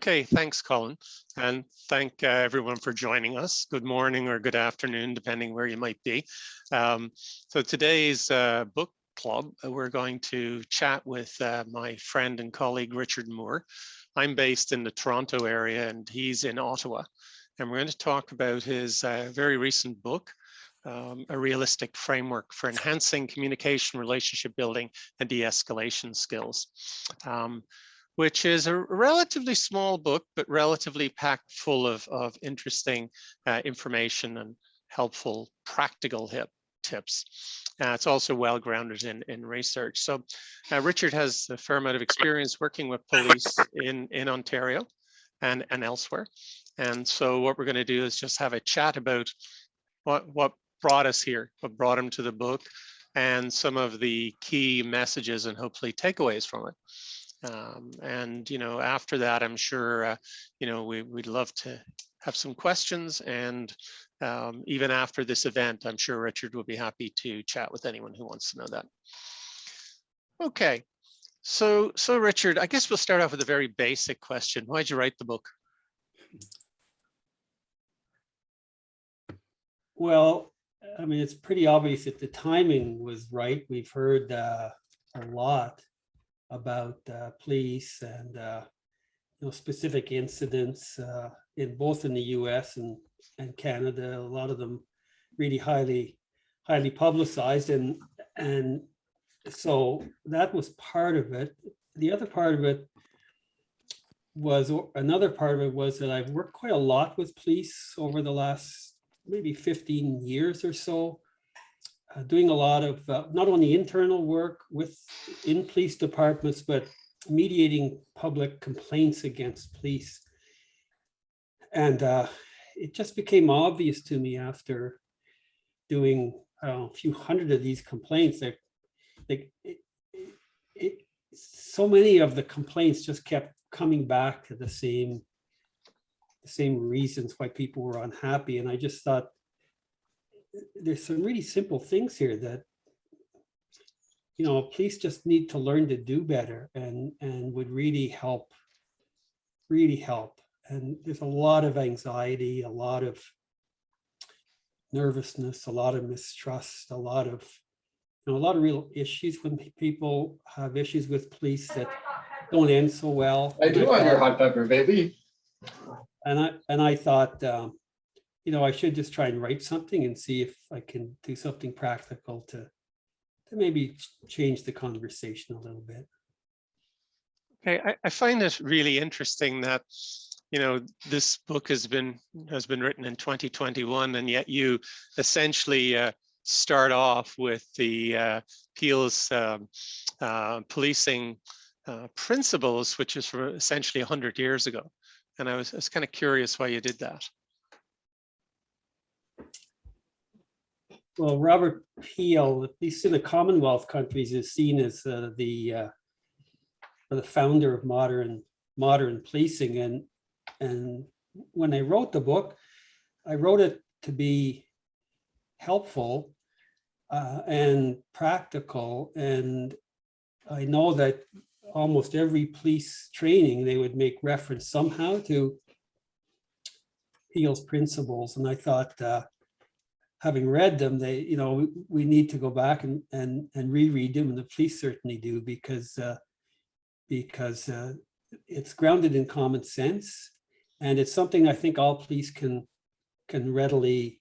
Okay, thanks, Colin, and thank everyone for joining us. Good morning or good afternoon, depending where you might be. So today's book club, we're going to chat with my friend and colleague, Richard Moore. I'm based in the Toronto area and he's in Ottawa. And we're going to talk about his very recent book, A Realistic Framework for Enhancing Communication, Relationship Building, and De-escalation Skills. Which is a relatively small book, but relatively packed full of interesting information and helpful practical tips. It's also well grounded in research. So Richard has a fair amount of experience working with police in Ontario and elsewhere. And so what we're going to do is just have a chat about what brought us here, what brought him to the book, and some of the key messages and hopefully takeaways from it. And, you know, after that, I'm sure, you know, we'd love to have some questions. And even after this event, I'm sure Richard will be happy to chat with anyone who wants to know that. Okay, so Richard, I guess we'll start off with a very basic question. Why'd you write the book? Well, I mean, it's pretty obvious that the timing was right. We've heard a lot about police and you know, specific incidents in both in the US and Canada. A lot of them really highly publicized, and so that was part of it. The other part of it was, another part of it was that I've worked quite a lot with police over the last maybe 15 years or so. Doing a lot of not only internal work in police departments, but mediating public complaints against police. And it just became obvious to me after doing a few hundred of these complaints that so many of the complaints just kept coming back to the same reasons why people were unhappy. And I just thought, there's some really simple things here that, you know, police just need to learn to do better and would really help. And there's a lot of anxiety, a lot of nervousness, a lot of mistrust, a lot of real issues when people have issues with police that don't end so well. I do want your hot pepper, baby. And I thought, you know, I should just try and write something and see if I can do something practical to maybe change the conversation a little bit. Okay, I find it really interesting that, you know, this book has been written in 2021, and yet you essentially start off with the Peel's policing principles, which is from essentially 100 years ago. And I was kind of curious why you did that. Well, Robert Peel, at least in the Commonwealth countries, is seen as the founder of modern policing. And when I wrote the book, I wrote it to be helpful and practical. And I know that almost every police training, they would make reference somehow to Peel's principles. And I thought, having read them, you know, we need to go back and reread them, and the police certainly do, because it's grounded in common sense, and it's something I think all police can readily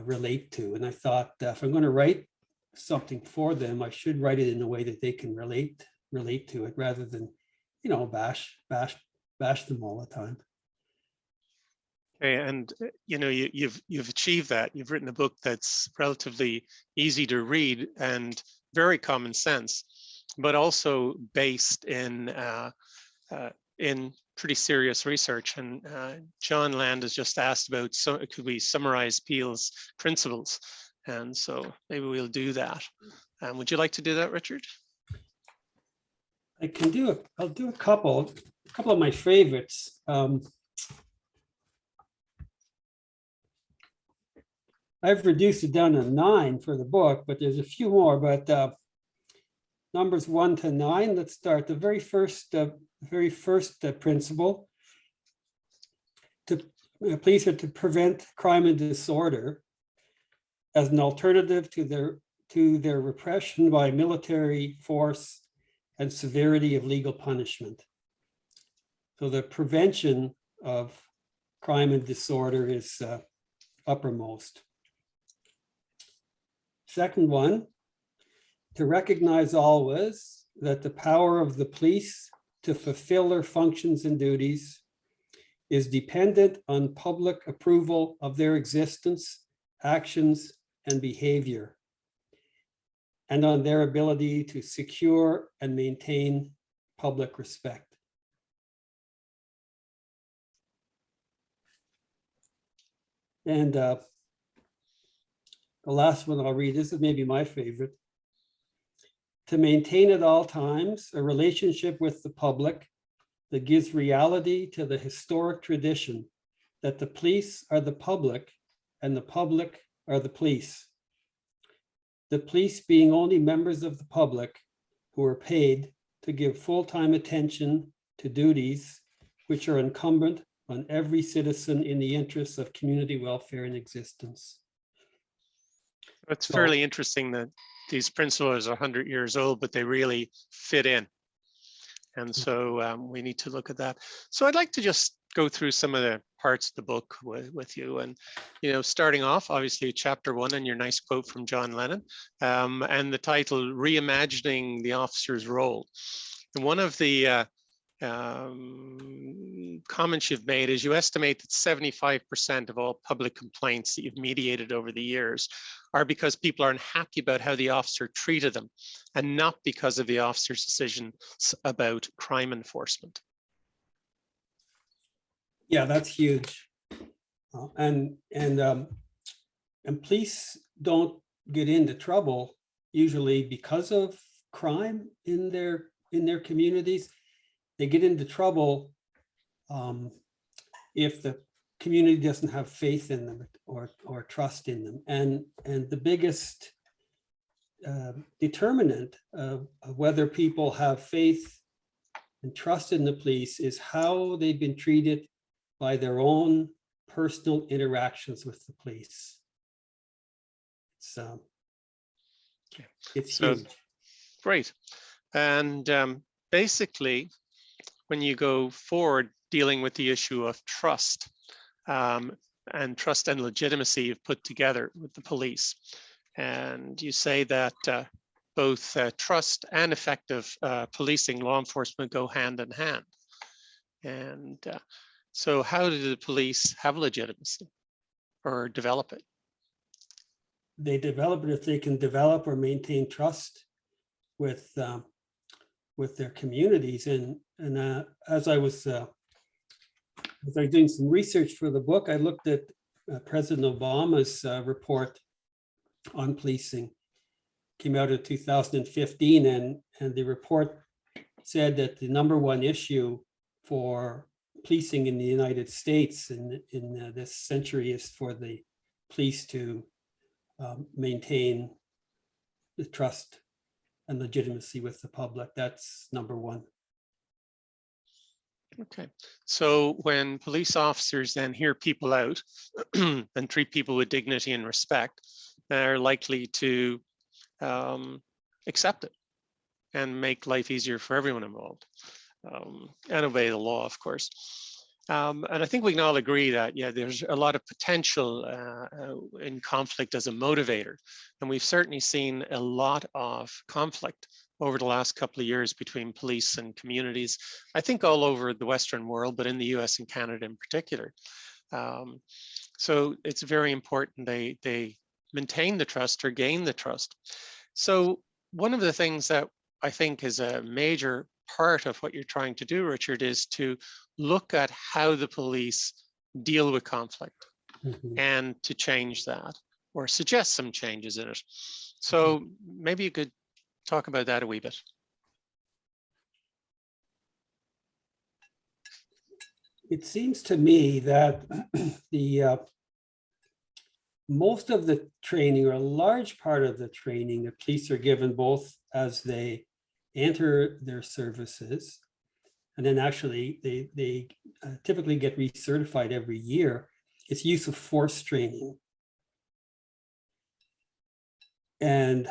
relate to. And I thought, if I'm going to write something for them, I should write it in a way that they can relate to it, rather than, you know, bash them all the time. Okay, and you know, you've achieved that. You've written a book that's relatively easy to read and very common sense, but also based in pretty serious research. And John Land has just asked about, so could we summarize Peel's principles? And so maybe we'll do that. Would you like to do that, Richard? I can do it. I'll do a couple of my favorites. I've reduced it down to 9 for the book, but there's a few more. But numbers 1 to 9, let's start. The very first very first principle. Police are to prevent crime and disorder as an alternative to their repression by military force and severity of legal punishment. So the prevention of crime and disorder is uppermost. Second one, to recognize always that the power of the police to fulfill their functions and duties is dependent on public approval of their existence, actions, and behavior, and on their ability to secure and maintain public respect. And the last one I'll read, this is maybe my favorite. To maintain at all times a relationship with the public that gives reality to the historic tradition that the police are the public and the public are the police. The police being only members of the public who are paid to give full-time attention to duties which are incumbent on every citizen in the interests of community welfare and existence. It's fairly interesting that these principles are 100 years old, but they really fit in. And so we need to look at that. So I'd like to just go through some of the parts of the book with you. And, you know, starting off, obviously, chapter 1 and your nice quote from John Lennon, and the title, Reimagining the Officer's Role. And one of the comments you've made is you estimate that 75% of all public complaints that you've mediated over the years are because people are unhappy about how the officer treated them and not because of the officer's decisions about crime enforcement. Yeah, that's huge. And police don't get into trouble usually because of crime in their communities. They get into trouble if the community doesn't have faith in them or trust in them. And the biggest determinant of whether people have faith and trust in the police is how they've been treated by their own personal interactions with the police. It's huge. Great. And basically, when you go forward dealing with the issue of trust and trust and legitimacy you've put together with the police, and you say that both trust and effective policing, law enforcement go hand in hand. And so how do the police have legitimacy or develop it? They develop it if they can develop or maintain trust with their communities. And as I was doing some research for the book, I looked at President Obama's report on policing. Came out in 2015, and the report said that the #1 issue for policing in the United States in this century is for the police to maintain the trust and legitimacy with the public. That's #1. Okay, so when police officers then hear people out and treat people with dignity and respect, they're likely to accept it and make life easier for everyone involved, and obey the law, of course. And I think we can all agree that, yeah, there's a lot of potential in conflict as a motivator. And we've certainly seen a lot of conflict over the last couple of years between police and communities, I think all over the Western world, but in the US and Canada in particular. So it's very important they maintain the trust or gain the trust. So one of the things that I think is a major part of what you're trying to do, Richard, is to look at how the police deal with conflict and to change that or suggest some changes in it. So maybe you could talk about that a wee bit. It seems to me that the most of the training, or a large part of the training, the police are given both as they enter their services and then actually they typically get recertified every year. It's use of force training. And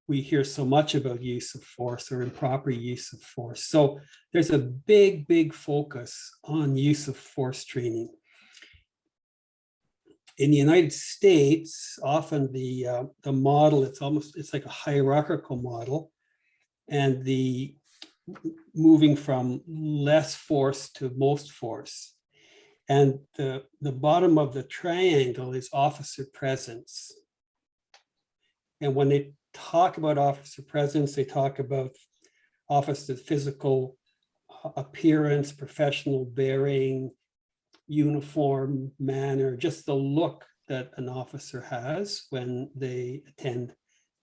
we hear so much about use of force or improper use of force. So there's a big focus on use of force training. In the United States, often the model, it's like a hierarchical model, and the moving from less force to most force. And the bottom of the triangle is officer presence. And when they talk about officer presence, they talk about officer physical appearance, professional bearing, uniform, manner, just the look that an officer has when they attend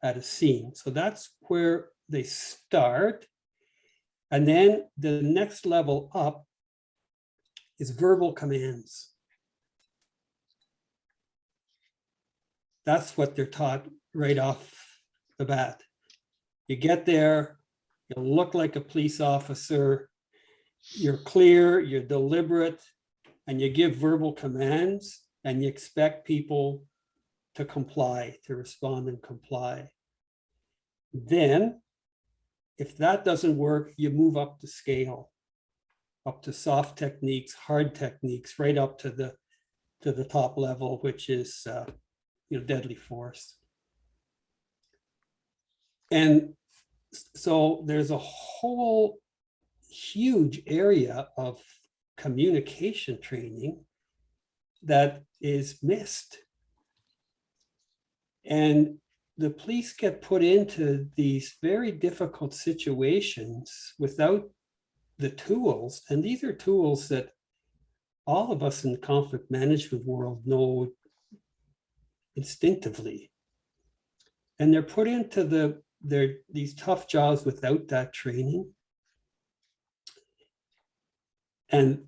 at a scene. So that's where they start. And then the next level up is verbal commands. That's what they're taught right off the bat. You get there, you look like a police officer, you're clear, you're deliberate, and you give verbal commands, and you expect people to comply, to respond and comply. Then, if that doesn't work, you move up the scale, up to soft techniques, hard techniques, right up to the top level, which is deadly force. And so there's a whole huge area of communication training that is missed. And the police get put into these very difficult situations without the tools. And these are tools that all of us in the conflict management world know instinctively. And they're put into these tough jobs without that training. And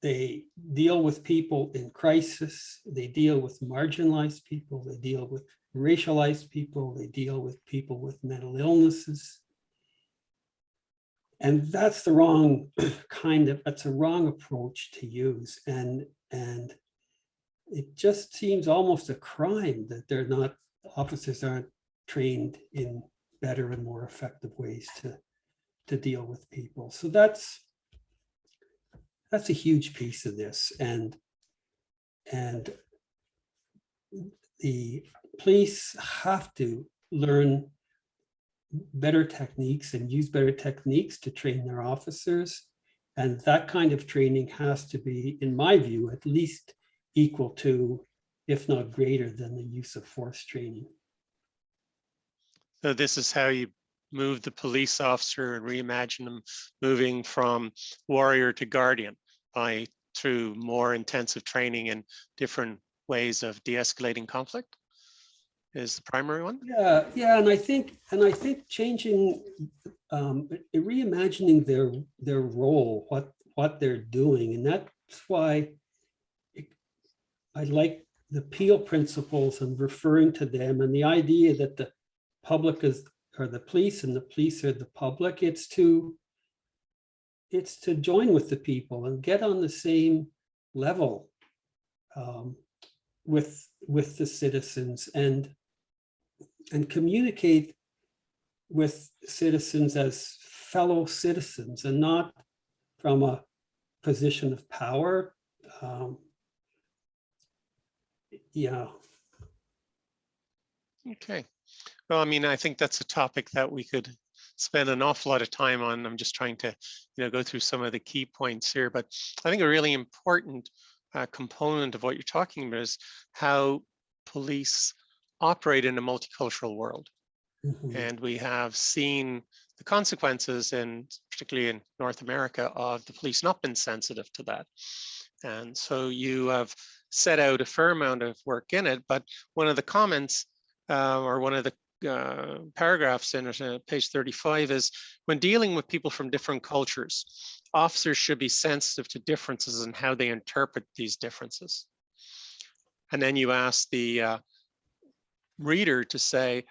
they deal with people in crisis, they deal with marginalized people, they deal with racialized people, they deal with people with mental illnesses. And that's the wrong that's a wrong approach to use. And it just seems almost a crime that officers aren't trained in better and more effective ways to deal with people. So that's a huge piece of this. And the police have to learn better techniques and use better techniques to train their officers. And that kind of training has to be, in my view, at least equal to, if not greater than, the use of force training. So this is how you move the police officer and reimagine them moving from warrior to guardian through more intensive training and different ways of de-escalating conflict is the primary one. Yeah, and I think changing, reimagining their role, what they're doing, and that's why I like the Peel principles and referring to them, and the idea that the public are the police and the police are the public. It's to join with the people and get on the same level with the citizens and communicate with citizens as fellow citizens and not from a position of power. Yeah. Okay. Well, I mean, I think that's a topic that we could spend an awful lot of time on. I'm just trying to, go through some of the key points here. But I think a really important component of what you're talking about is how police operate in a multicultural world. Mm-hmm. And we have seen the consequences, and particularly in North America, of the police not being sensitive to that. And so you have set out a fair amount of work in it. But one of the comments or one of the paragraphs in page 35 is, when dealing with people from different cultures, officers should be sensitive to differences in how they interpret these differences. And then you ask the reader to say,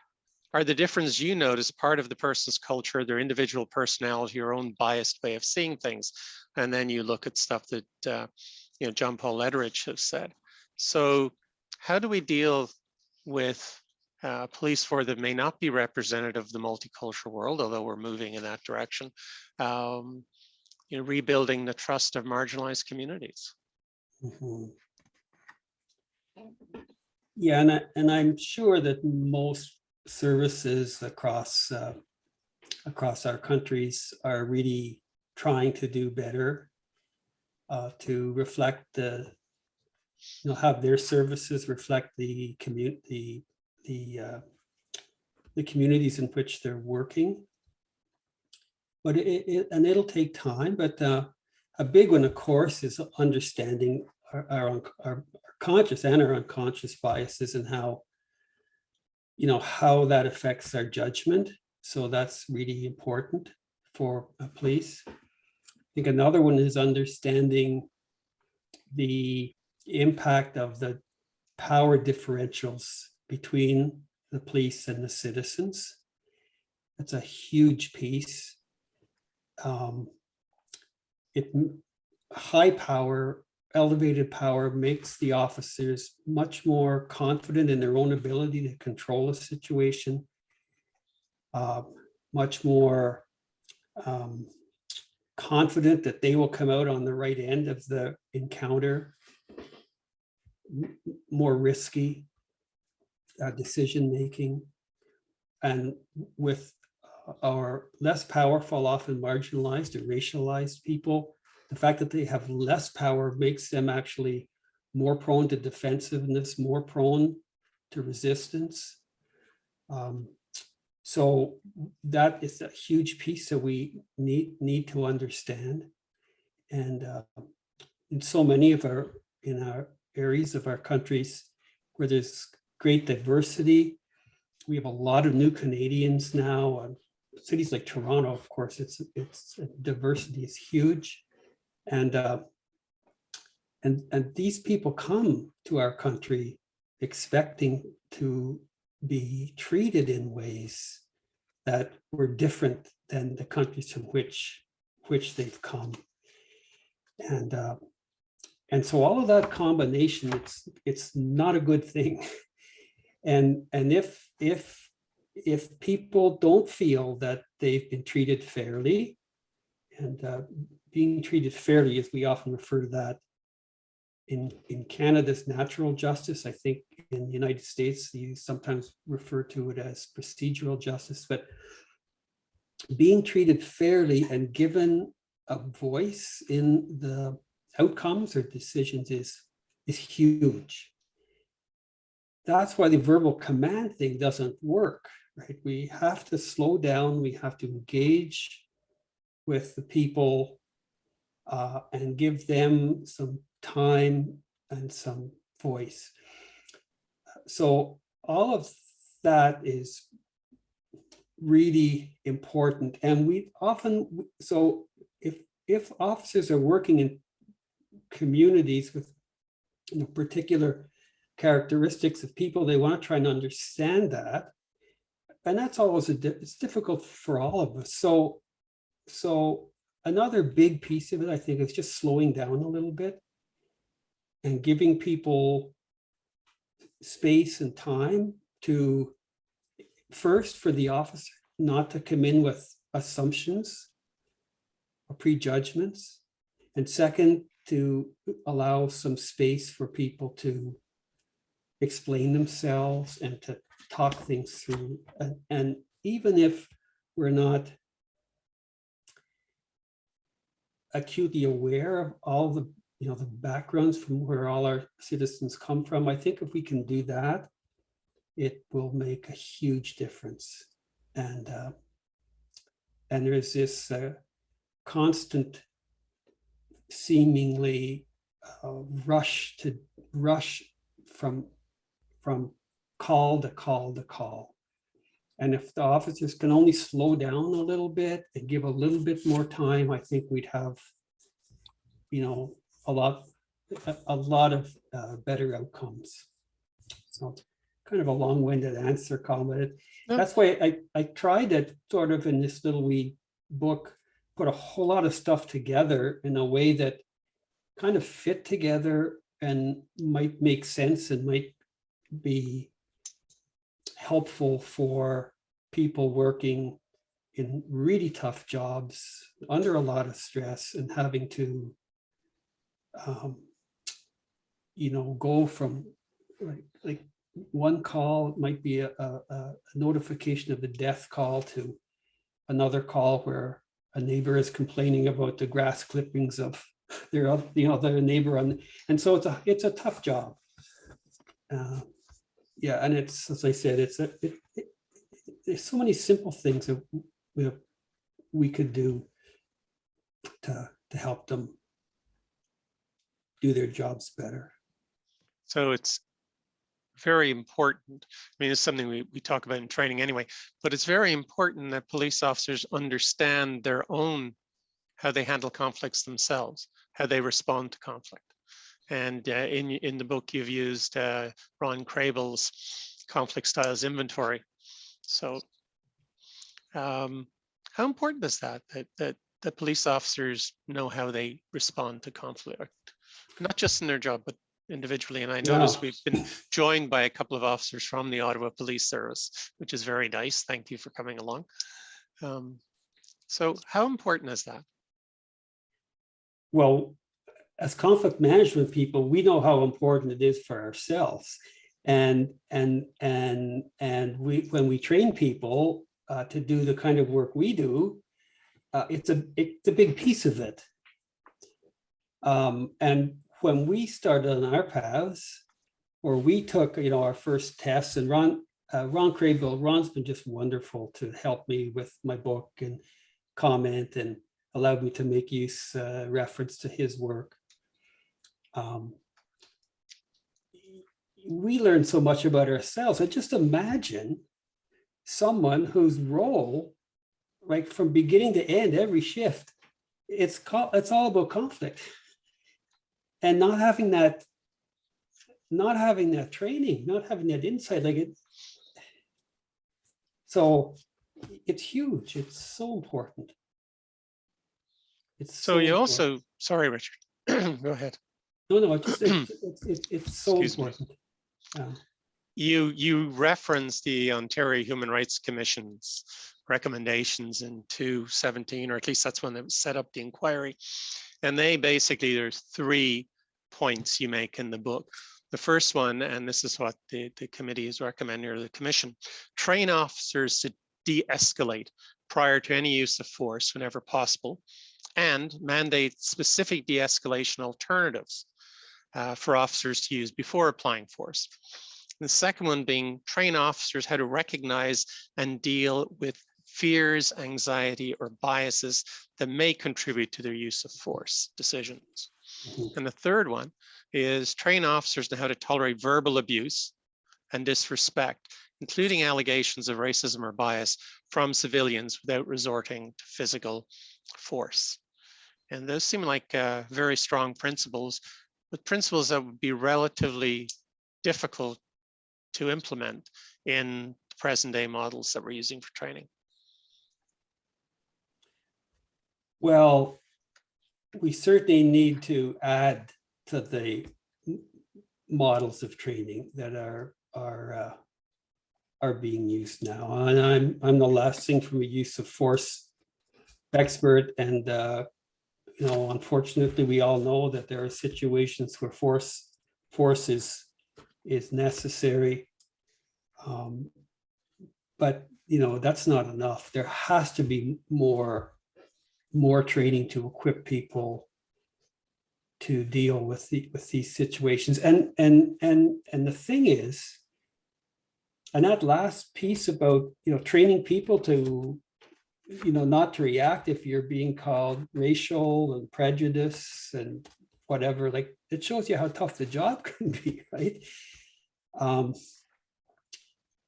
are the difference you notice part of the person's culture, their individual personality, or own biased way of seeing things? And then you look at stuff that John Paul Lederich has said. So how do we deal with police force that may not be representative of the multicultural world, although we're moving in that direction, rebuilding the trust of marginalized communities? Mhm. Yeah, and I'm sure that most services across our countries are really trying to do better, to reflect have their services reflect the community, the communities in which they're working. But it'll take time. But a big one, of course, is understanding our conscious and our unconscious biases, and how that affects our judgment. So that's really important for police. I think another one is understanding the impact of the power differentials between the police and the citizens. That's a huge piece. High power, elevated power makes the officers much more confident in their own ability to control a situation, much more confident that they will come out on the right end of the encounter, more risky decision making. And with our less powerful, often marginalized or racialized people, the fact that they have less power makes them actually more prone to defensiveness, more prone to resistance. So that is a huge piece that we need to understand. And in so many of our areas of our countries where there's great diversity, we have a lot of new Canadians now. Cities like Toronto, of course, its diversity is huge, and these people come to our country expecting to be treated in ways that were different than the countries from which they've come, and so all of that combination, it's not a good thing, and if people don't feel that they've been treated fairly, and being treated fairly, as we often refer to that in Canada's natural justice, I think in the United States, you sometimes refer to it as procedural justice, but being treated fairly and given a voice in the outcomes or decisions is huge. That's why the verbal command thing doesn't work, right? We have to slow down, we have to engage with the people and give them some time and some voice. So all of that is really important. And we often, so if officers are working in communities with particular characteristics of people, they want to try and understand that. And that's always it's difficult for all of us. So another big piece of it, I think, is just slowing down a little bit and giving people space and time to, first, for the officer not to come in with assumptions or prejudgments, and second, to allow some space for people to explain themselves and to talk things through. And even if we're not acutely aware of all the the backgrounds from where all our citizens come from, I think if we can do that, it will make a huge difference. And there's this constant, seemingly rush from call to call to call. And if the officers can only slow down a little bit and give a little bit more time, I think we'd have, a lot of better outcomes. So kind of a long-winded answer, Colm, but No. that's why I tried to sort of in this little wee book, put a whole lot of stuff together in a way that kind of fit together and might make sense and might be helpful for people working in really tough jobs under a lot of stress and having to, go from like one call, it might be a notification of a death call, to another call where a neighbor is complaining about the grass clippings of their neighbor and so it's a tough job. And it's, as I said, there's so many simple things that we could do to help them do their jobs better. So it's very important. I mean, it's something we talk about in training anyway, but it's very important that police officers understand their own, how they handle conflicts themselves, how they respond to conflict. And in the book, you've used Ron Crable's conflict styles inventory. So how important is that police officers know how they respond to conflict, not just in their job, but individually? And I noticed we've been joined by a couple of officers from the Ottawa Police Service, which is very nice. Thank you for coming along. So how important is that? Well, as conflict management people, we know how important it is for ourselves. And when we train people to do the kind of work we do, it's a big piece of it. And when we started on our paths, or we took our first tests, and Ron Crable, Ron's been just wonderful to help me with my book and comment and allowed me to make reference to his work. We learned so much about ourselves. I just imagine someone whose role, like from beginning to end, every shift, it's all about conflict, and not having that training, not having that insight, so it's huge. It's so important. So you also, sorry, Richard, go ahead. No, it's so important. You referenced the Ontario Human Rights Commission's recommendations in 2017, or at least that's when they set up the inquiry. And there's 3 points you make in the book. The first one, and this is what the committee is recommending, or the commission, train officers to de-escalate prior to any use of force whenever possible, and mandate specific de-escalation alternatives for officers to use before applying force. The second one being train officers how to recognize and deal with fears, anxiety, or biases that may contribute to their use of force decisions. Mm-hmm. And the third one is train officers on how to tolerate verbal abuse and disrespect, including allegations of racism or bias from civilians without resorting to physical force. And those seem like very strong principles, but principles that would be relatively difficult to implement in the present day models that we're using for training. Well, we certainly need to add to the models of training that are being used now. And I'm the last thing from a use of force expert, and unfortunately, we all know that there are situations where force is necessary, but that's not enough. There has to be more training to equip people to deal with these situations. And the thing is, and that last piece about training people to not to react if you're being called racial and prejudice and whatever, like, it shows you how tough the job can be, right?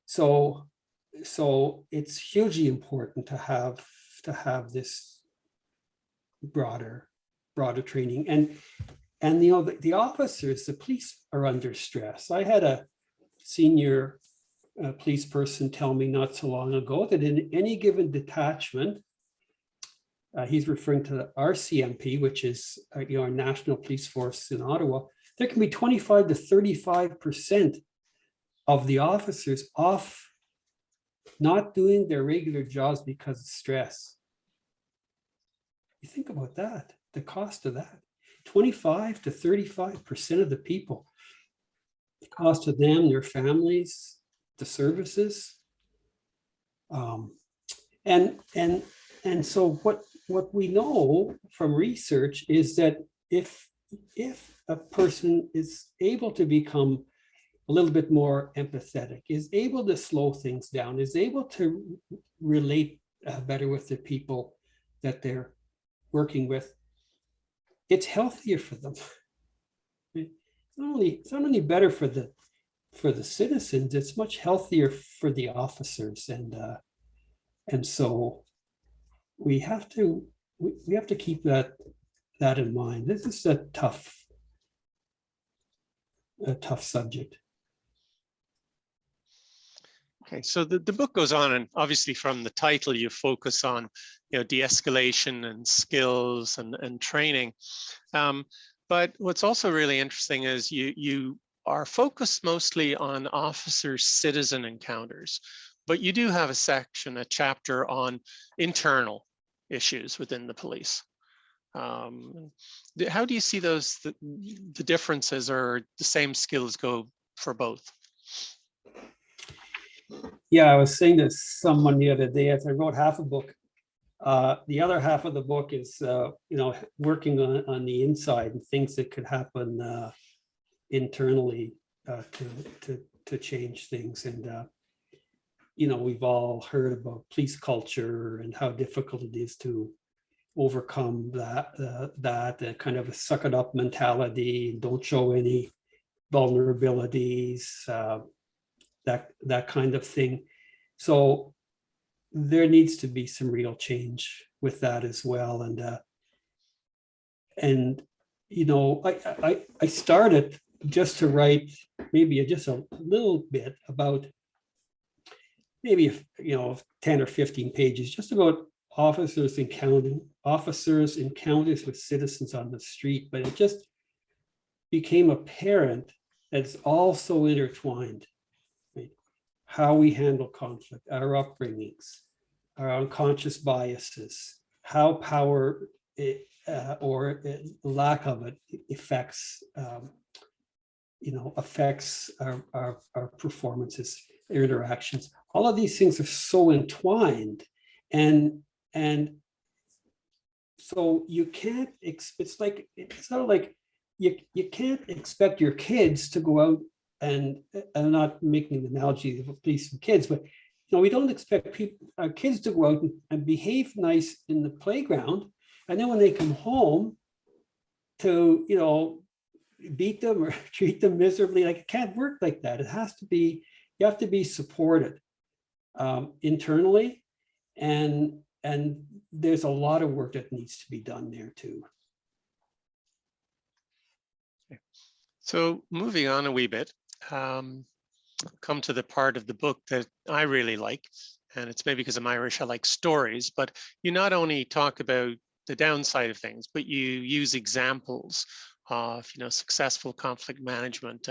So it's hugely important to have this broader training. And the officers, the police, are under stress. I had a senior police person tell me not so long ago that in any given detachment, he's referring to the RCMP, which is our national police force in Ottawa, there can be 25 to 35% of the officers off not doing their regular jobs because of stress. You think about that, the cost of that. 25 to 35% of the people, the cost of them, their families, the services. And so what we know from research is that if a person is able to become a little bit more empathetic, is able to slow things down, is able to relate better with the people that they're working with, it's healthier for them. It's not only better for the citizens, it's much healthier for the officers, and so we have to keep that in mind. This is a tough subject. Okay, so the book goes on, and obviously from the title you focus on, de-escalation and skills and training. But what's also really interesting is you are focused mostly on officer-citizen encounters, but you do have a chapter on internal issues within the police. How do you see the differences, or the same skills go for both? Yeah, I was saying to someone the other day, as I wrote half a book, the other half of the book is, working on the inside and things that could happen internally to change things. And, we've all heard about police culture and how difficult it is to overcome that kind of a suck it up mentality, don't show any vulnerabilities, that kind of thing. So there needs to be some real change with that as well. And I started just to write maybe just a little bit about maybe 10 or 15 pages just about officers encounters with citizens on the street, but it just became apparent that it's all so intertwined. How we handle conflict, our upbringings, our unconscious biases, how power or lack of it affects our performances, our interactions. All of these things are so entwined, and so you can't. It's sort of like you can't expect your kids to go out. And I'm not making the analogy of police and kids, but we don't expect our kids to go out and behave nice in the playground, and then when they come home to beat them or treat them miserably. Like, it can't work like that. It has to be, you have to be supported internally, and there's a lot of work that needs to be done there too. So moving on a wee bit, come to the part of the book that I really like, and it's maybe because I'm Irish, I like stories, but you not only talk about the downside of things, but you use examples of successful conflict management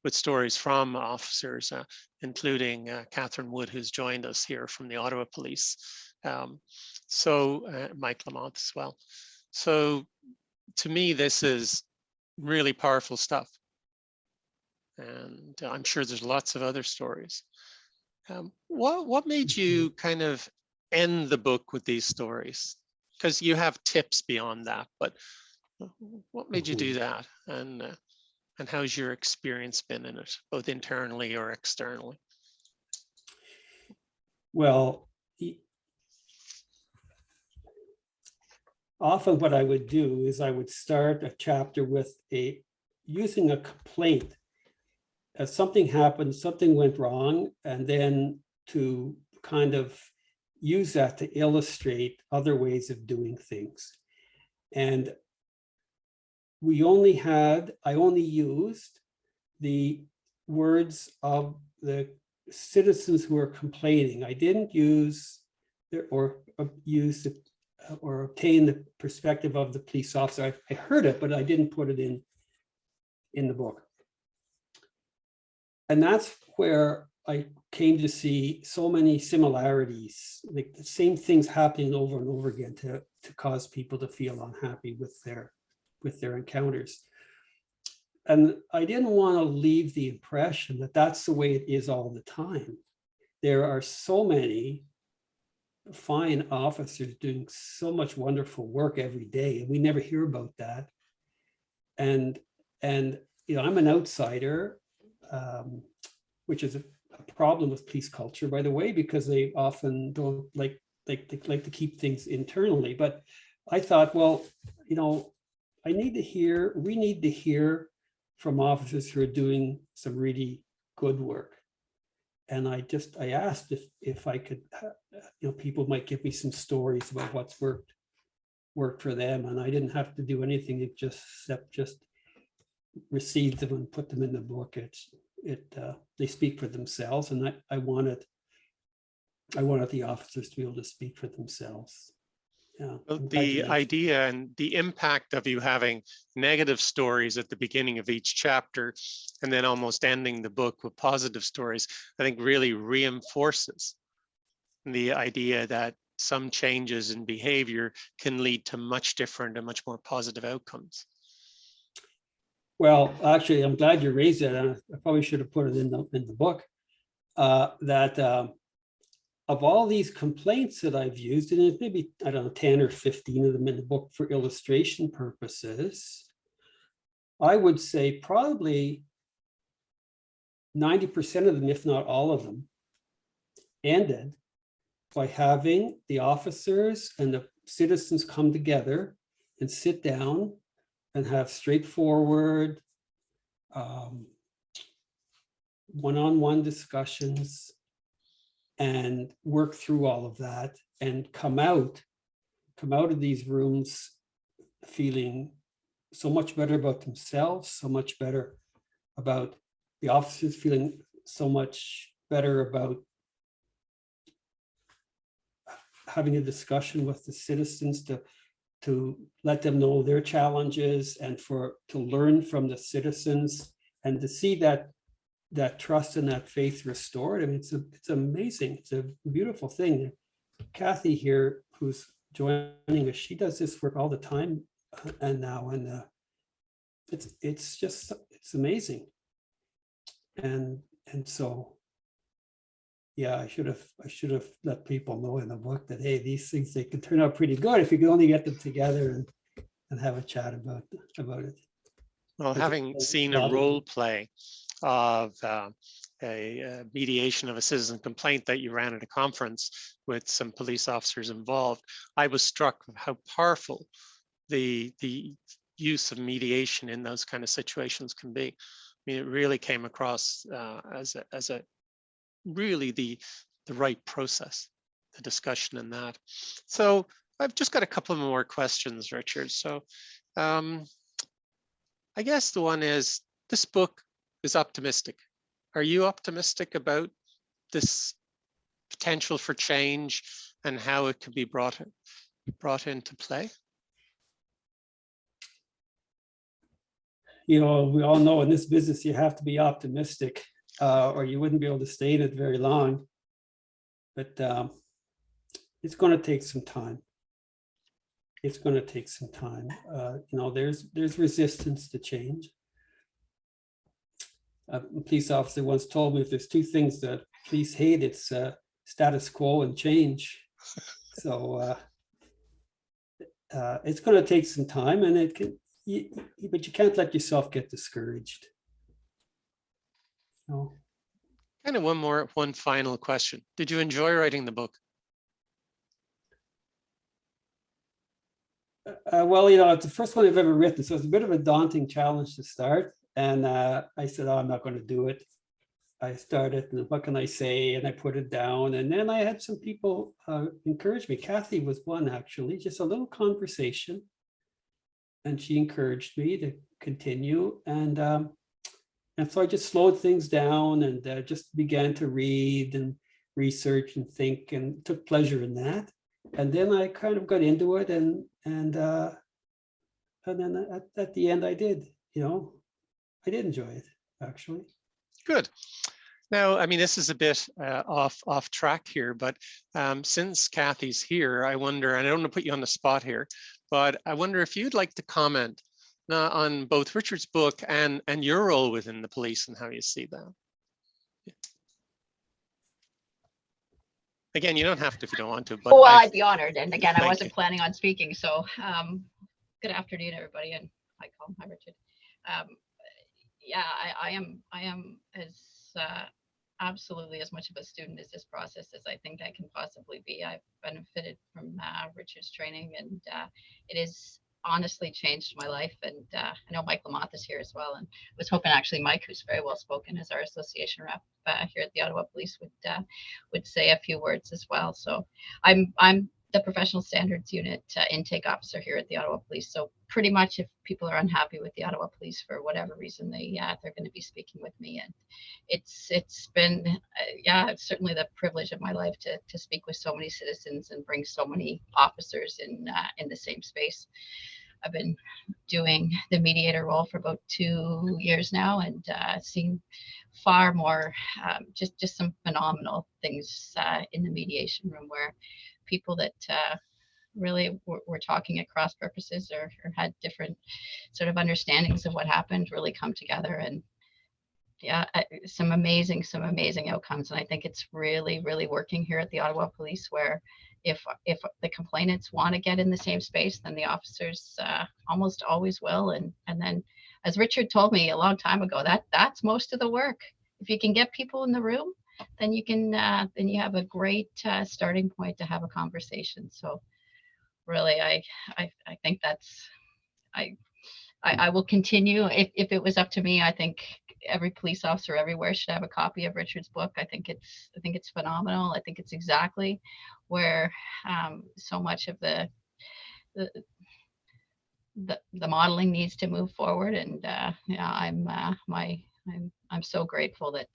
with stories from officers, including Catherine Wood, who's joined us here from the Ottawa Police, Mike Lamont as well. So to me, this is really powerful stuff. And I'm sure there's lots of other stories. What made you kind of end the book with these stories? Because you have tips beyond that, but what made you do that? And how's your experience been in it, both internally or externally? Well, often what I would do is I would start a chapter with using a complaint. As something happened, something went wrong, and then to kind of use that to illustrate other ways of doing things. And I only used the words of the citizens who are complaining. I didn't use or obtain the perspective of the police officer. I heard it, but I didn't put it in the book. And that's where I came to see so many similarities, like the same things happening over and over again to cause people to feel unhappy with their encounters. And I didn't want to leave the impression that that's the way it is all the time. There are so many fine officers doing so much wonderful work every day, and we never hear about that. And you know, I'm an outsider, which is a problem with police culture, by the way, because they often don't like to keep things internally. But I thought, well, you know, we need to hear from officers who are doing some really good work. And I asked if I could, you know, people might give me some stories about what's worked for them, and I didn't have to do anything except just receive them and put them in the book. They speak for themselves, and I wanted the officers to be able to speak for themselves. Yeah. Well, the idea and the impact of you having negative stories at the beginning of each chapter and then almost ending the book with positive stories, I think really reinforces the idea that some changes in behavior can lead to much different and much more positive outcomes. Well, actually, I'm glad you raised it. I probably should have put it in the book, that of all these complaints that I've used, and it maybe, I don't know, 10 or 15 of them in the book for illustration purposes, I would say probably 90% of them, if not all of them, ended by having the officers and the citizens come together and sit down and have straightforward one-on-one discussions and work through all of that and come out of these rooms feeling so much better about themselves, so much better about the officers, feeling so much better about having a discussion with the citizens to let them know their challenges and to learn from the citizens and to see that trust and that faith restored. I mean, it's amazing. It's a beautiful thing. Kathy here, who's joining us, she does this work all the time and it's amazing. And so, yeah, I should have let people know in the book that, hey, these things, they can turn out pretty good if you can only get them together and have a chat about it. Well, having seen a role play of a mediation of a citizen complaint that you ran at a conference with some police officers involved, I was struck with how powerful the use of mediation in those kind of situations can be. I mean, it really came across as a really the right process, the discussion in that. So I've just got a couple more questions, Richard. So I guess the one is, this book is optimistic. Are you optimistic about this potential for change and how it could be brought into play? You know, we all know in this business you have to be optimistic, or you wouldn't be able to stay in it very long. But it's going to take some time. It's going to take some time. You know, there's resistance to change. A police officer once told me, if there's two things that police hate, it's status quo and change. So it's going to take some time, and it can. But you can't let yourself get discouraged. No. Kind of one final question. Did you enjoy writing the book? Well, you know, it's the first one I've ever written, so it's a bit of a daunting challenge to start. And I said, oh, I'm not going to do it. I started, and what can I say? And I put it down. And then I had some people encourage me. Kathy was one, actually, just a little conversation. And she encouraged me to continue. And And so I just slowed things down and just began to read and research and think and took pleasure in that. And then I kind of got into it and then at the end I did, I did enjoy it, actually. Good. Now, I mean, this is a bit off track here, but since Kathy's here, I wonder, and I don't want to put you on the spot here, but I wonder if you'd like to comment on both Richard's book and your role within the police and how you see that. Again, you don't have to if you don't want to, but well, I'd be honored. And again, I Thank wasn't you. planning on speaking. So good afternoon, everybody. And hi, Colm. Hi, Richard. Yeah, I am as absolutely as much of a student as this process as I think I can possibly be. I've benefited from Richard's training, and it has honestly changed my life. And I know Mike Lamothe is here as well, and was hoping actually Mike, who's very well spoken as our association rep here at the Ottawa Police, would say a few words as well. So I'm the professional standards unit intake officer here at the Ottawa Police. So pretty much if people are unhappy with the Ottawa Police for whatever reason, they're going to be speaking with me. And it's been it's certainly the privilege of my life to speak with so many citizens and bring so many officers in the same space. I've been doing the mediator role for about 2 years now, and seen far more, just some phenomenal things in the mediation room, where people that really were talking at cross purposes or had different sort of understandings of what happened really come together, and some amazing outcomes. And I think it's really working here at the Ottawa Police, where if the complainants want to get in the same space, then the officers almost always will. And then, as Richard told me a long time ago, that's most of the work. If you can get people in the room, then you can then you have a great starting point to have a conversation. So really, I think that's I will continue. If it was up to me, I think every police officer everywhere should have a copy of Richard's book. I think it's phenomenal. I think it's exactly where so much of the modeling needs to move forward. And I'm so grateful that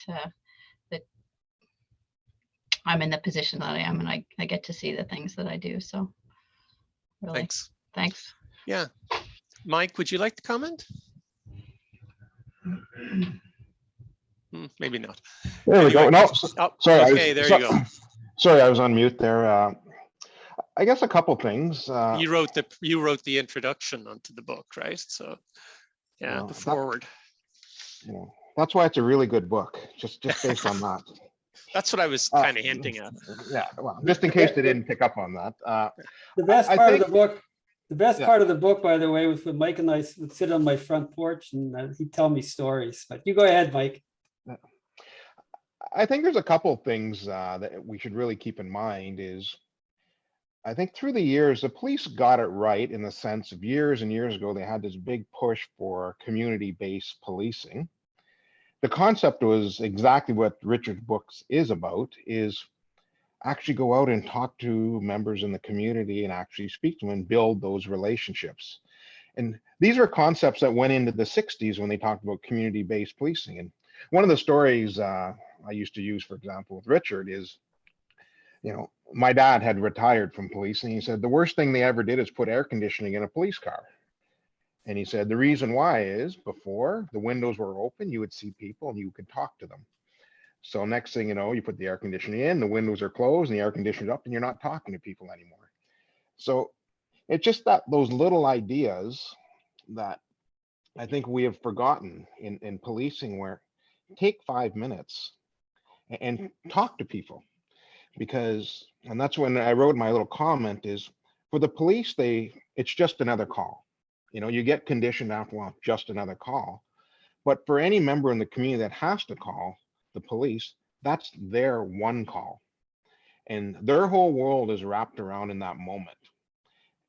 I'm in the position that I am, and I get to see the things that I do. So really, thanks. Yeah. Mike, would you like to comment? Maybe not. There Anyway. we go. No, Oh, sorry. okay, there you go. Sorry, I was on mute there. I guess a couple things. You wrote the introduction onto the book, right? So yeah, the foreword. That's why it's a really good book, just based on that. That's what I was kind of hinting at. Yeah, well, just in case they didn't pick up on that. The best part of the book, part of the book, by the way, was when Mike and I would sit on my front porch and he'd tell me stories. But you go ahead, Mike. I think there's a couple things that we should really keep in mind. Is I think through the years, the police got it right in the sense of years and years ago, they had this big push for community-based policing. The concept was exactly what Richard's books is about, is actually go out and talk to members in the community and actually speak to them and build those relationships. And these are concepts that went into the 60s when they talked about community-based policing. And one of the stories I used to use, for example, with Richard is, my dad had retired from policing. He said the worst thing they ever did is put air conditioning in a police car. And he said the reason why is before the windows were open, you would see people and you could talk to them. So next thing you know, you put the air conditioning in, the windows are closed and the air conditioner's up and you're not talking to people anymore. So it's just that those little ideas that I think we have forgotten in policing, where take 5 minutes and talk to people. Because, and that's when I wrote my little comment, is for the police, it's just another call. You get conditioned after a while, just another call. But for any member in the community that has to call the police, that's their one call. And their whole world is wrapped around in that moment.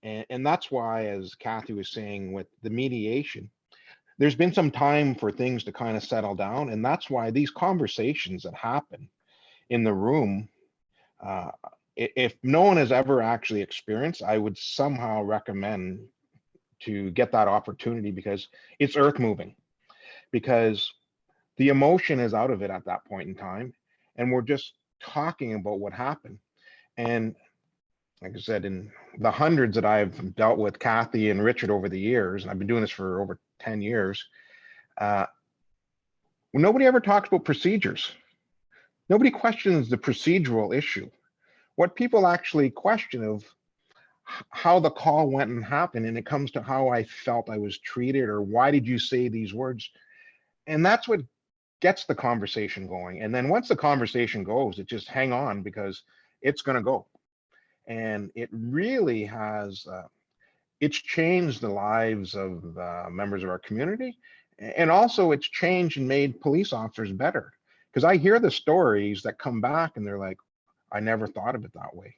And that's why, as Kathy was saying, with the mediation, there's been some time for things to kind of settle down. And that's why these conversations that happen in the room, if no one has ever actually experienced, I would somehow recommend to get that opportunity, because it's earth moving. Because the emotion is out of it at that point in time. And we're just talking about what happened. And like I said, in the hundreds that I've dealt with Kathy and Richard over the years, and I've been doing this for over 10 years, nobody ever talks about procedures. Nobody questions the procedural issue. What people actually question of how the call went and happened, and it comes to how I felt I was treated, or why did you say these words? And that's what gets the conversation going. And then once the conversation goes, it just hang on, because it's going to go. And it really has, it's changed the lives of members of our community. And also it's changed and made police officers better. Because I hear the stories that come back and they're like, I never thought of it that way.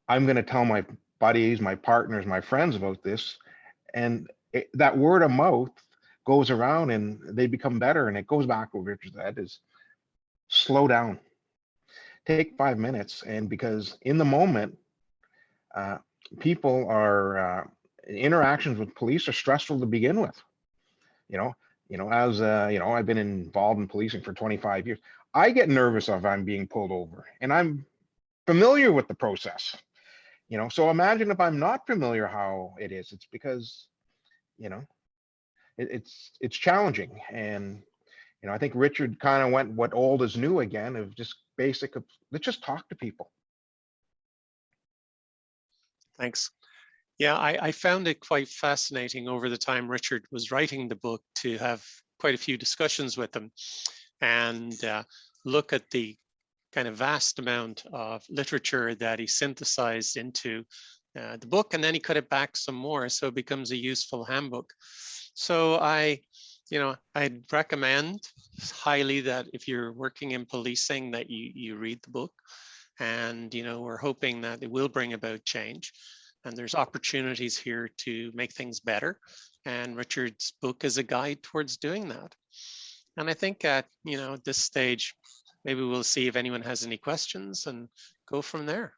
I'm going to tell my buddies, my partners, my friends about this. And that word of mouth goes around and they become better. And it goes back to what Richard said, is slow down. Take 5 minutes. And because in the moment, people are, interactions with police are stressful to begin with. As I've been involved in policing for 25 years. I get nervous if I'm being pulled over, and I'm familiar with the process. So imagine if I'm not familiar how it is. It's because, it's challenging. And, I think Richard kind of went what old is new again, of just basic, let's just talk to people. Thanks. Yeah, I found it quite fascinating over the time Richard was writing the book to have quite a few discussions with him and look at the kind of vast amount of literature that he synthesized into the book, and then he cut it back some more, so it becomes a useful handbook. So I'd recommend highly that if you're working in policing, that you read the book, and we're hoping that it will bring about change. And there's opportunities here to make things better. And Richard's book is a guide towards doing that. And I think at this stage, maybe we'll see if anyone has any questions and go from there.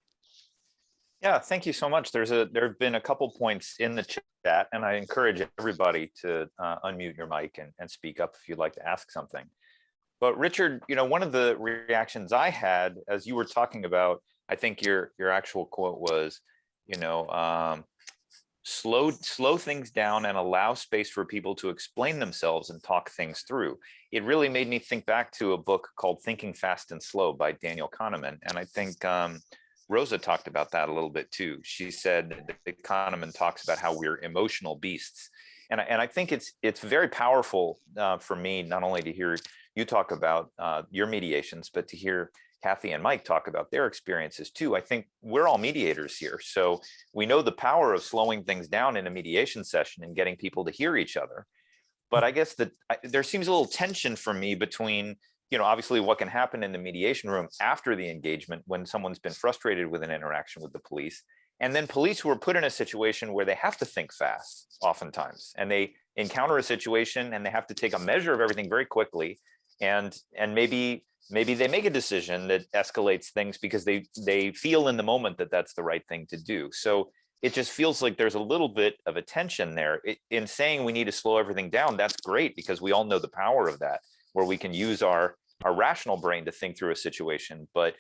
Yeah, thank you so much. There have been a couple points in the chat, and I encourage everybody to unmute your mic and speak up if you'd like to ask something. But Richard, one of the reactions I had as you were talking about, I think your actual quote was, slow things down and allow space for people to explain themselves and talk things through. It really made me think back to a book called Thinking Fast and Slow by Daniel Kahneman. And I think Rosa talked about that a little bit too. She said that Kahneman talks about how we're emotional beasts. And I think it's very powerful for me, not only to hear you talk about your mediations, but to hear Kathy and Mike talk about their experiences too. I think we're all mediators here. So we know the power of slowing things down in a mediation session and getting people to hear each other. But I guess that there seems a little tension for me between, obviously what can happen in the mediation room after the engagement when someone's been frustrated with an interaction with the police, and then police who are put in a situation where they have to think fast oftentimes, and they encounter a situation and they have to take a measure of everything very quickly. And maybe they make a decision that escalates things because they feel in the moment that that's the right thing to do. So it just feels like there's a little bit of a tension there. In saying we need to slow everything down, that's great, because we all know the power of that, where we can use our rational brain to think through a situation. But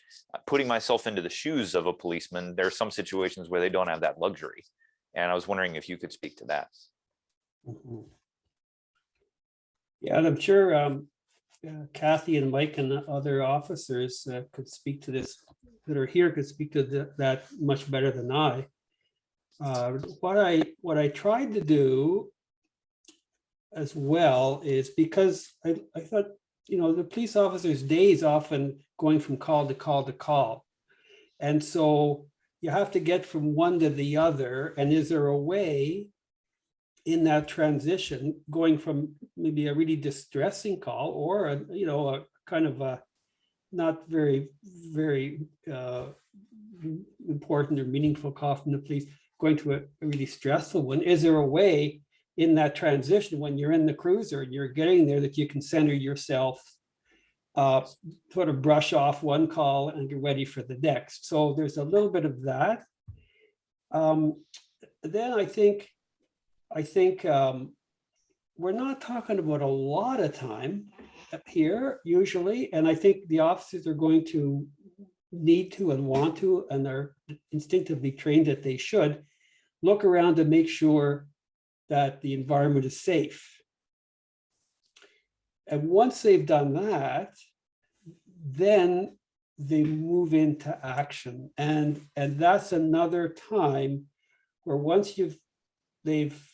putting myself into the shoes of a policeman, there are some situations where they don't have that luxury. And I was wondering if you could speak to that. Mm-hmm. Yeah, and I'm sure Kathy and Mike and the other officers could speak to this, that are here, could speak to that much better than I. What I tried to do as well is, because I thought, the police officer's day is often going from call to call to call. And so you have to get from one to the other. And is there a way in that transition, going from maybe a really distressing call or a kind of a not very, very important or meaningful call from the police, going to a really stressful one? Is there a way in that transition, when you're in the cruiser and you're getting there, that you can center yourself, sort of brush off one call and get ready for the next? So there's a little bit of that. Then I think we're not talking about a lot of time here usually. And I think the officers are going to need to and want to, and are instinctively trained that they should look around to make sure that the environment is safe. And once they've done that, then they move into action. And that's another time where once they've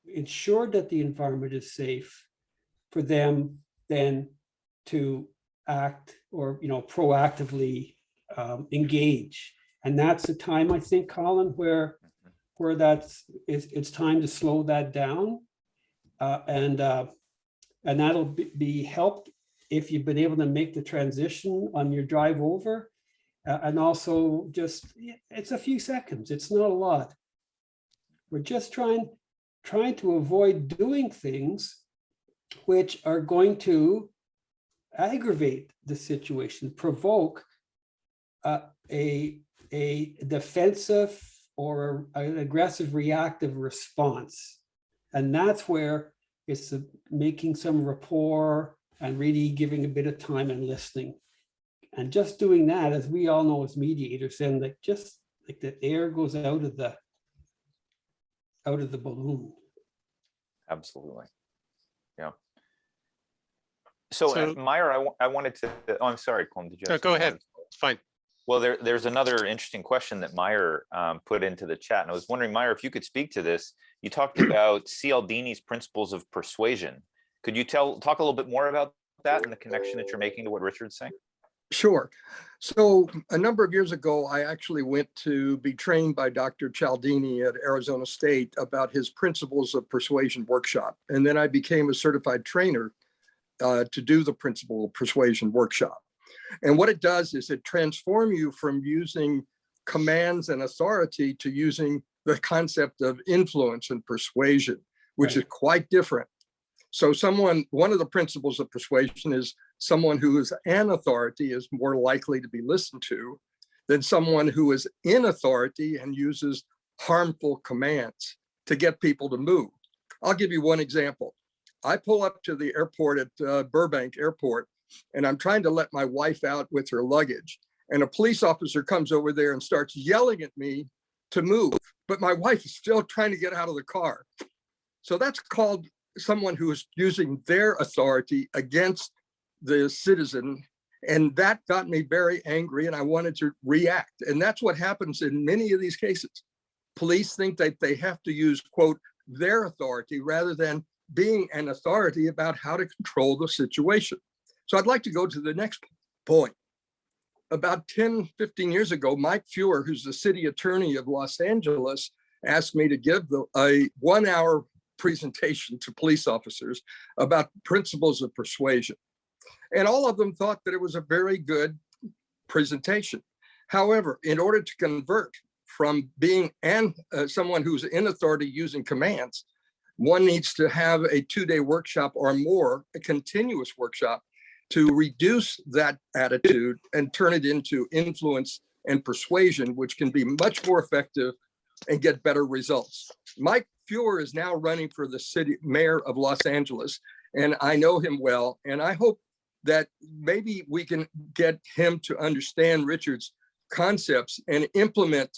ensured that the environment is safe for them then to act or, you know, proactively engage. And that's the time, I think, Colin, where it's time to slow that down. And that'll be helped if you've been able to make the transition on your drive over. And also just, it's a few seconds, it's not a lot. We're just trying to avoid doing things which are going to aggravate the situation, provoke a defensive or an aggressive reactive response. And that's where it's making some rapport and really giving a bit of time and listening. And just doing that, as we all know as mediators, then like just like the air goes out of the balloon. Absolutely. Yeah. So, So- Meyer, I wanted to, oh, I'm sorry, Colm, did you? No, have go something? ahead. It's fine. Well, there's another interesting question that Meyer put into the chat. And I was wondering, Meyer, if you could speak to this. You talked about Cialdini's principles of persuasion. Could you talk a little bit more about that and the connection that you're making to what Richard's saying? Sure. So a number of years ago, I actually went to be trained by Dr. Cialdini at Arizona State about his principles of persuasion workshop. And then I became a certified trainer to do the principle of persuasion workshop. And what it does is it transforms you from using commands and authority to using the concept of influence and persuasion, which is quite different. So one of the principles of persuasion is someone who is an authority is more likely to be listened to than someone who is in authority and uses harmful commands to get people to move. I'll give you one example. I pull up to the airport at Burbank Airport, and I'm trying to let my wife out with her luggage. And a police officer comes over there and starts yelling at me to move, but my wife is still trying to get out of the car. So that's called someone who is using their authority against the citizen. And that got me very angry and I wanted to react. And that's what happens in many of these cases. Police think that they have to use, quote, their authority rather than being an authority about how to control the situation. So I'd like to go to the next point. About 10, 15 years ago, Mike Feuer, who's the city attorney of Los Angeles, asked me to give a 1-hour presentation to police officers about principles of persuasion. And all of them thought that it was a very good presentation. However, in order to convert from being someone who's in authority using commands, one needs to have a 2-day workshop or more, a continuous workshop, to reduce that attitude and turn it into influence and persuasion, which can be much more effective and get better results. Mike Feuer is now running for the city mayor of Los Angeles, and I know him well, and I hope that maybe we can get him to understand Richard's concepts and implement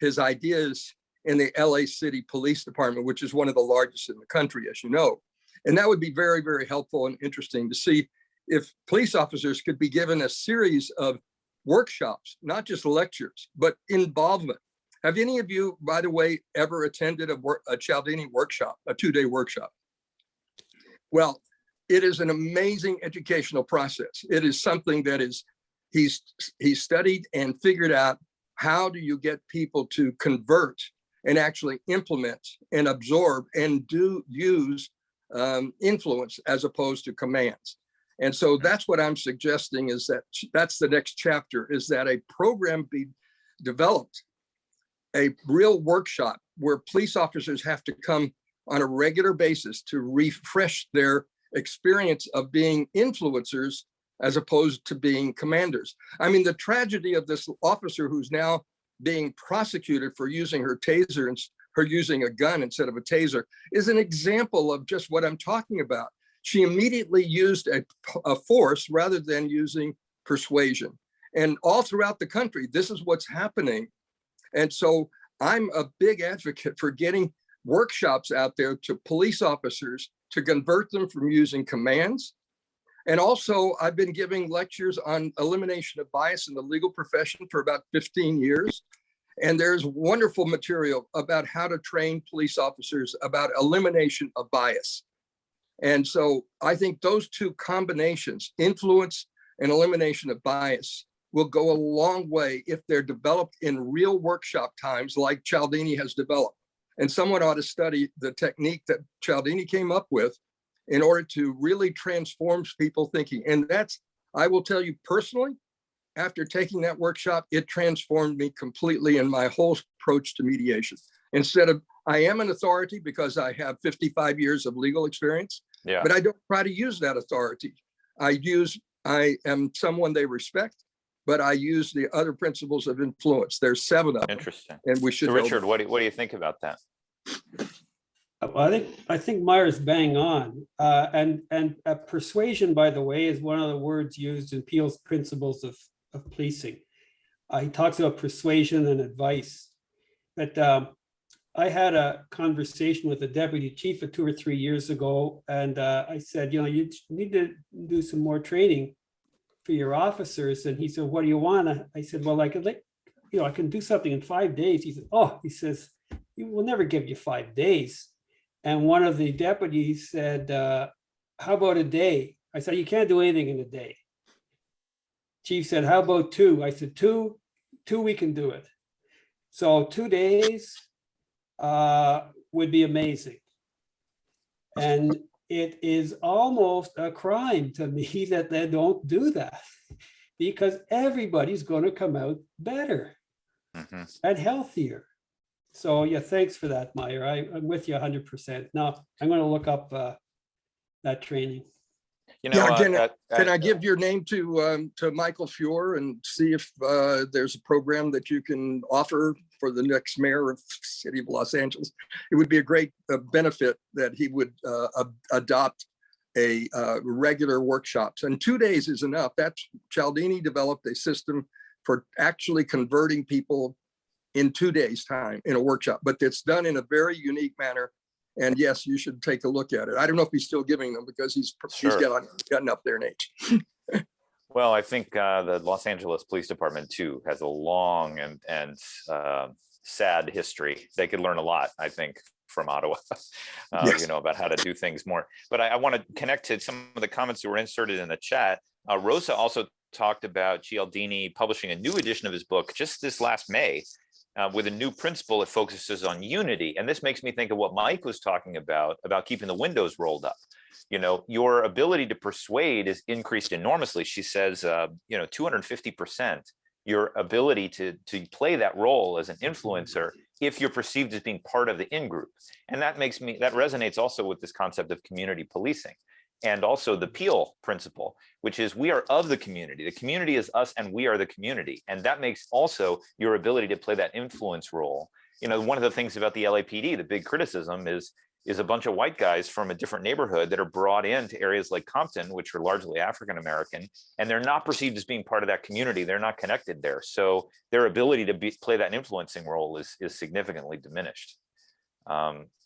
his ideas in the LA City Police Department, which is one of the largest in the country, as you know. And that would be very, very helpful and interesting to see if police officers could be given a series of workshops, not just lectures, but involvement. Have any of you, by the way, ever attended a Cialdini workshop, a 2-day workshop? Well, it is an amazing educational process. It is something that he's studied and figured out how do you get people to convert and actually implement and absorb and use influence as opposed to commands. And so that's what I'm suggesting is that's the next chapter, is that a program be developed, a real workshop where police officers have to come on a regular basis to refresh their experience of being influencers as opposed to being commanders. I mean, the tragedy of this officer who's now being prosecuted for using her taser her using a gun instead of a taser is an example of just what I'm talking about. She immediately used a force rather than using persuasion. And all throughout the country, this is what's happening. And so I'm a big advocate for getting workshops out there to police officers to convert them from using commands. And also, I've been giving lectures on elimination of bias in the legal profession for about 15 years. And there's wonderful material about how to train police officers about elimination of bias. And so I think those two combinations, influence and elimination of bias, will go a long way if they're developed in real workshop times like Cialdini has developed. And someone ought to study the technique that Cialdini came up with in order to really transform people thinking. And that's, I will tell you personally, after taking that workshop, it transformed me completely in my whole approach to mediation. Instead of, I am an authority because I have 55 years of legal experience, but I don't try to use that authority. I am someone they respect, but I use the other principles of influence. There's 7 of them. Interesting. And we should So know Richard, them. what do you think about that? I think Myers bang on. And persuasion, by the way, is one of the words used in Peel's principles of policing. He talks about persuasion and advice. But I had a conversation with the deputy chief 2 or 3 years ago, and I said, you need to do some more training for your officers. And he said, what do you want? I said, well, I can do something in 5 days. He said, he says, we will never give you 5 days. And one of the deputies said, how about a day? I said, you can't do anything in a day. Chief said, how about 2? I said, two, we can do it. So 2 days would be amazing. And it is almost a crime to me that they don't do that, because everybody's going to come out better and healthier. So yeah, thanks for that, Meyer. I'm with you 100%. Now I'm going to look up that training. Can I give your name to Michael Fuhr and see if there's a program that you can offer for the next mayor of the city of Los Angeles? It would be a great benefit that he would adopt a regular workshops, and 2 days is enough. That's Cialdini developed a system for actually converting people in 2 days' time in a workshop, but it's done in a very unique manner. And yes, you should take a look at it. I don't know if he's still giving them because he's gotten up there in age. Well, I think the Los Angeles Police Department too has a long and sad history. They could learn a lot, I think, from Ottawa, Yes. About how to do things more. But I want to connect to some of the comments that were inserted in the chat. Rosa also talked about Cialdini publishing a new edition of his book just this last May. With a new principle that focuses on unity. And this makes me think of what Mike was talking about keeping the windows rolled up. Your ability to persuade is increased enormously. She says, 250%, your ability to play that role as an influencer if you're perceived as being part of the in-group. And that resonates also with this concept of community policing. And also the Peel principle, which is we are of the community. The community is us and we are the community. And that makes also your ability to play that influence role. One of the things about the LAPD, the big criticism is a bunch of white guys from a different neighborhood that are brought into areas like Compton, which are largely African-American, and they're not perceived as being part of that community. They're not connected there. So their ability to play that influencing role is significantly diminished.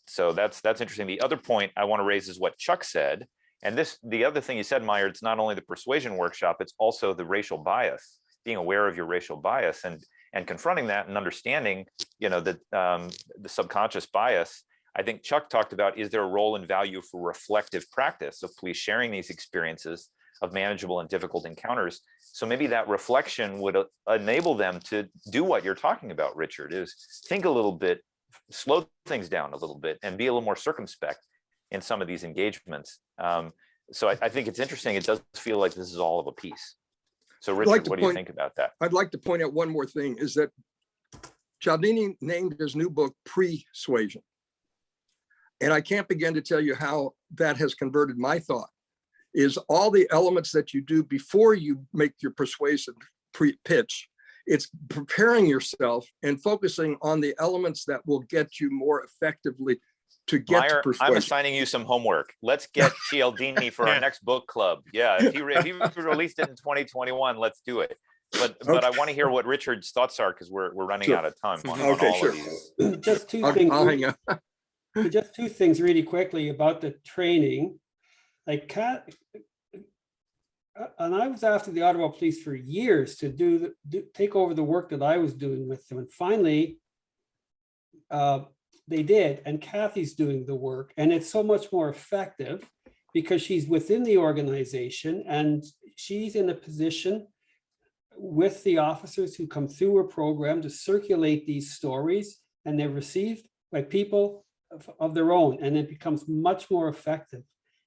So that's interesting. The other point I want to raise is what Chuck said. And the other thing you said, Meyer, it's not only the persuasion workshop, it's also the racial bias, being aware of your racial bias and confronting that and understanding, that the subconscious bias. I think Chuck talked about, is there a role and value for reflective practice of police sharing these experiences of manageable and difficult encounters? So maybe that reflection would enable them to do what you're talking about, Richard, is think a little bit, slow things down a little bit and be a little more circumspect in some of these engagements. So I think it's interesting. It does feel like this is all of a piece. So Richard, what do you think about that? I'd like to point out one more thing, is that Cialdini named his new book Persuasion. And I can't begin to tell you how that has converted my thought, is all the elements that you do before you make your persuasive pitch It's preparing yourself and focusing on the elements that will get you more effectively to get Meyer, to I'm persuasion. assigning you some homework. Let's get Cialdini for Yeah. our next book club. Yeah, if he released it in 2021, let's do it. But I Okay. want to hear what Richard's thoughts are, because we're running Sure. out of time on Okay, all sure. of these. Just two things. I'll hang up. Just two things really quickly about the training. Like and I was after the Ottawa Police for years to take over the work that I was doing with them. And finally, they did. And Kathy's doing the work. And it's so much more effective because she's within the organization and she's in a position with the officers who come through her program to circulate these stories, and they're received by people of their own, and it becomes much more effective.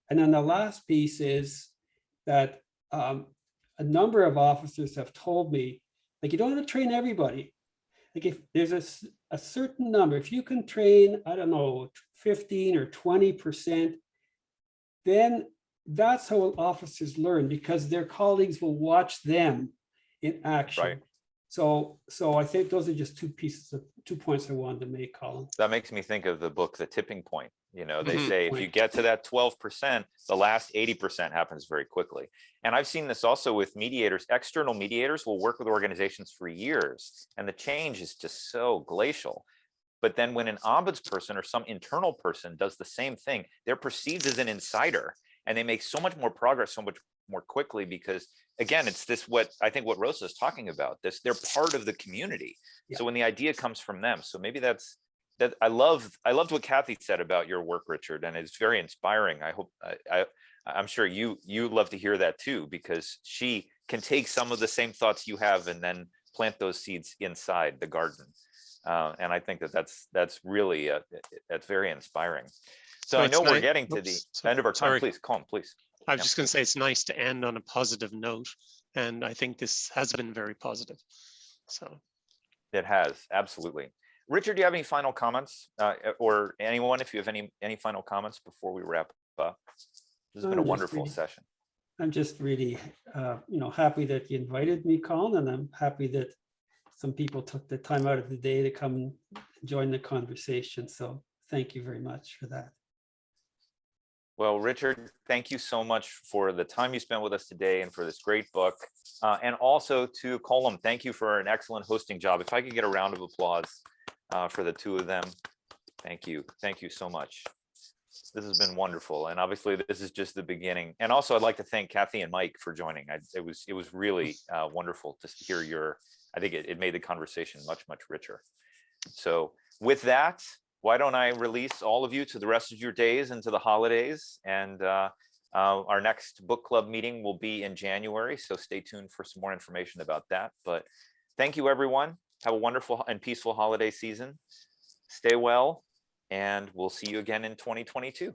And then the last piece is that a number of officers have told me, like, you don't have to train everybody. Like, if there's a certain number, if you can train, I don't know, 15 or 20%, then that's how officers learn, because their colleagues will watch them in action. Right. So I think those are just 2 points I wanted to make, Colin. That makes me think of the book, The Tipping Point. You know, they Mhm. say if you get to that 12%, the last 80% happens very quickly. And I've seen this also with mediators. External mediators will work with organizations for years, and the change is just so glacial. But then when an ombudsperson or some internal person does the same thing, they're perceived as an insider, and they make so much more progress so much more quickly, because again, it's this, what I think what Rosa is talking about, this, they're part of the community. Yeah. So when the idea comes from them, so maybe that's that. I loved what Kathy said about your work, Richard, and it's very inspiring. I hope I'm sure you love to hear that too, because she can take some of the same thoughts you have and then plant those seeds inside the garden. And I think that's really that's very inspiring. So I it's know we're nice- getting to the oops, end of our time. sorry. Please, Colm, please. I was Yeah. just going to say it's nice to end on a positive note, and I think this has been very positive. So It has, absolutely. Richard, do you have any final comments, or anyone, if you have any final comments before we wrap up? This has been a I'm just wonderful really- session. I'm just really, happy that you invited me, Colin, and I'm happy that some people took the time out of the day to come and join the conversation. So thank you very much for that. Well, Richard, thank you so much for the time you spent with us today and for this great book. And also to Colm, thank you for an excellent hosting job. If I could get a round of applause for the two of them. Thank you. Thank you so much. This has been wonderful. And obviously this is just the beginning. And also I'd like to thank Kathy and Mike for joining. It was really wonderful to hear I think it made the conversation much, much richer. So with that, why don't I release all of you to the rest of your days and to the holidays, and our next book club meeting will be in January. So stay tuned for some more information about that. But thank you, everyone. Have a wonderful and peaceful holiday season. Stay well, and we'll see you again in 2022.